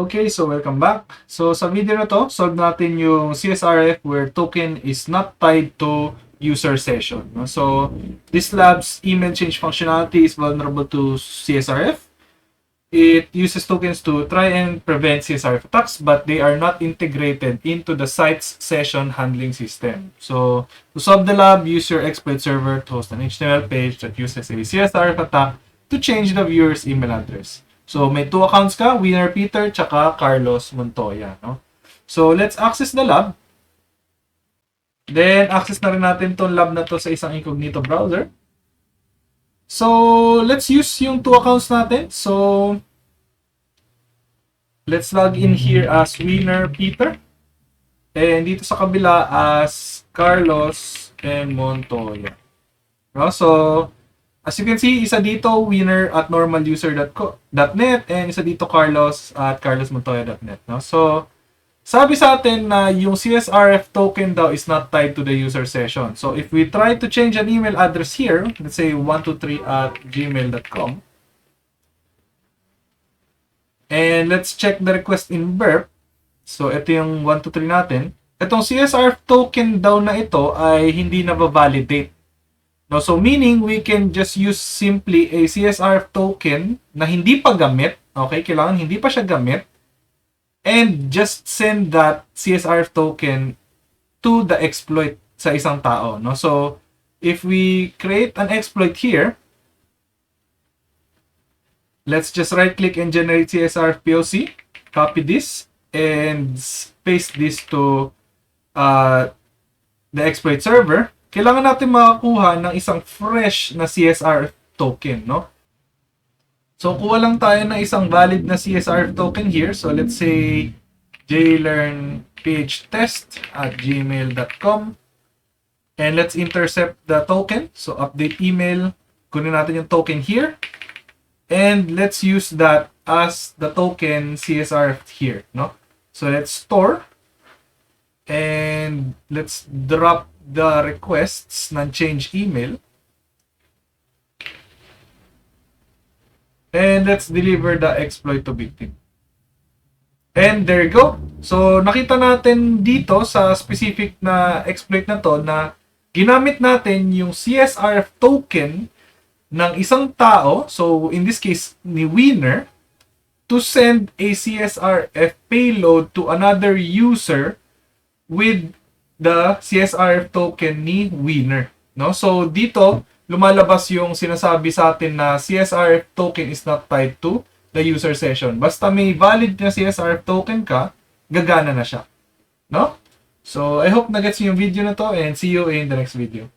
Okay, so welcome back. So sa video na to, solve natin yung CSRF where token is not tied to user session. No? So this lab's email change functionality is vulnerable to CSRF. It uses tokens to try and prevent CSRF attacks, but they are not integrated into the site's session handling system. So to solve the lab, use your exploit server to host an HTML page that uses a CSRF attack to change the viewer's email address. So, may two accounts ka, Winner Peter, tsaka Carlos Montoya, no? So, let's access the lab. Then, access na rin natin tong lab na to sa isang incognito browser. So, let's use yung two accounts natin. So, let's log in here as Winner Peter. And dito sa kabila as Carlos and Montoya. No? So, as you can see, isa dito winner at normaluser.net and isa dito Carlos at carlosmontoya.net. No? So, sabi sa atin na yung CSRF token daw is not tied to the user session. So, if we try to change an email address here, let's say 123@gmail.com, and let's check the request in burp. So, ito yung 123 natin. Itong CSRF token daw na ito ay hindi na validate. No, so meaning we can just use simply a CSRF token na hindi pa gamit, okay? Kailangan hindi pa siya gamit, and just send that CSRF token to the exploit sa isang tao, no? So if we create an exploit here, let's just right click and generate CSRF POC, copy this and paste this to the exploit server. Kailangan natin makakuha ng isang fresh na CSRF token, no? So, kuha lang tayo ng isang valid na CSRF token here. So, let's say JLearn phtest@gmail.com, and let's intercept the token. So, update email. Kunin natin yung token here. And let's use that as the token CSRF here, no? So, let's store. And let's drop the requests ng change email. And let's deliver the exploit to victim. And there you go. So, nakita natin dito sa specific na exploit na to na ginamit natin yung CSRF token ng isang tao, so in this case, ni Winner, to send a CSRF payload to another user with the CSRF token ni Winner, no? So dito lumalabas yung sinasabi sa atin na CSRF token is not tied to the user session. Basta may valid na CSRF token ka, gagana na siya, no? So I hope na gets yung video na to and see you in the next video.